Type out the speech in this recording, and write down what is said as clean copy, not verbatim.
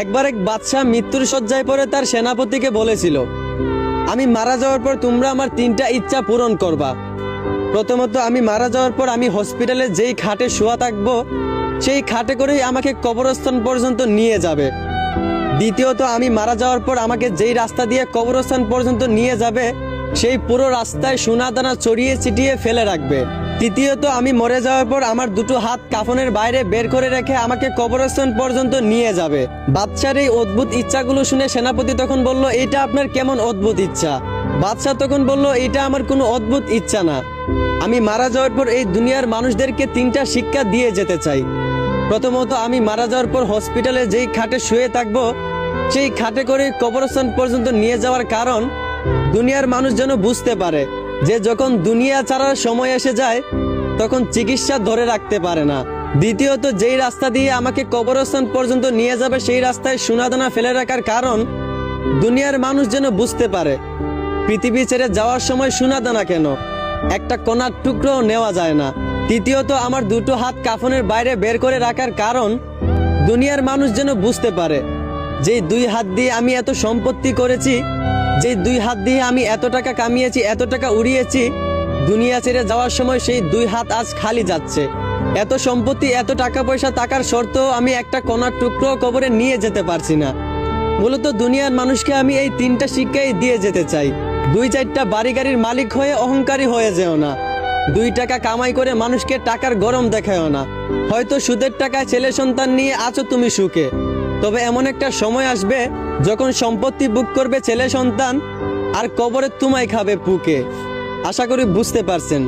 একবার এক বাদশাহ মৃত্যুর শয্যায় পড়ে তার সেনাপতিকে বলেছিল, আমি মারা যাওয়ার পর তোমরা আমার 3টা ইচ্ছা পূরণ করবা। প্রথমত, আমি মারা যাওয়ার পর আমি হসপিটালে যেই খাটে শোয়া থাকবো সেই খাটে করেই আমাকে কবরস্থান পর্যন্ত নিয়ে যাবে। দ্বিতীয়ত, আমি মারা যাওয়ার পর আমাকে যেই রাস্তা দিয়ে কবরস্থান পর্যন্ত নিয়ে যাবে সেই পুরো রাস্তায় সোনাদানা ছড়িয়ে ছিটিয়ে ফেলে রাখবে। তৃতীয়ত, আমি মরে যাওয়ার পর আমার 2টো হাত কাফনের বাইরে বের করে রেখে আমাকে কবরস্থান পর্যন্ত নিয়ে যাবে। বাদশার এই অদ্ভুত ইচ্ছাগুলো শুনে সেনাপতি তখন বলল, এটা আপনার কেমন অদ্ভুত ইচ্ছা? বাদশাহ তখন বলল, এটা আমার কোনো অদ্ভুত ইচ্ছা না। আমি মারা যাওয়ার পর এই দুনিয়ার মানুষদেরকে 3টা শিক্ষা দিয়ে যেতে চাই। প্রথমত, আমি মারা যাওয়ার পর হসপিটালে যেই খাটে শুয়ে থাকবো সেই খাটে করে কবরস্থান পর্যন্ত নিয়ে যাওয়ার কারণ দুনিয়ার মানুষ যেন বুঝতে পারে যে যখন দুনিয়া ছাড়ার সময় এসে যায় তখন চিকিৎসা ধরে রাখতে পারে না। দ্বিতীয়ত, যেই রাস্তা দিয়ে আমাকে কবরস্থান পর্যন্ত নিয়ে যাবে সেই রাস্তায় সোনাদানা ফেলে রাখার কারণ দুনিয়ার মানুষ যেন বুঝতে পারে পৃথিবী ছেড়ে যাওয়ার সময় সোনাদানা কেন, একটা কণার টুকরো নেওয়া যায় না। তৃতীয়ত, আমার 2টো হাত কাফনের বাইরে বের করে রাখার কারণ দুনিয়ার মানুষ যেন বুঝতে পারে যে 2 হাত দিয়ে আমি এত সম্পত্তি করেছি, যে 2 হাত দিয়ে আমি এত টাকা কামিয়েছি, এত টাকা উড়িয়েছি, দুনিয়া ছেড়ে যাওয়ার সময় সেই 2 হাত আজ খালি যাচ্ছে। এত সম্পত্তি, এত টাকা পয়সা থাকার সত্ত্বেও আমি একটা কণার টুকরো কবরে নিয়ে যেতে পারছি না। মূলত দুনিয়ার মানুষকে আমি এই 3টা শিক্ষাই দিয়ে যেতে চাই। 2-4টা বাড়ি গাড়ির মালিক হয়ে অহংকারী হয়ে যেও না। 2 টাকা কামাই করে মানুষকে টাকার গরম দেখায়ও না। হয়তো সুদের টাকায় ছেলে সন্তান নিয়ে আছো তুমি সুখে, তবে এমন একটা সময় আসবে যখন সম্পত্তি বুক করবে ছেলে সন্তান আর কবরে তোমায় খাবে পুকে। আশা করি বুঝতে পারছেন।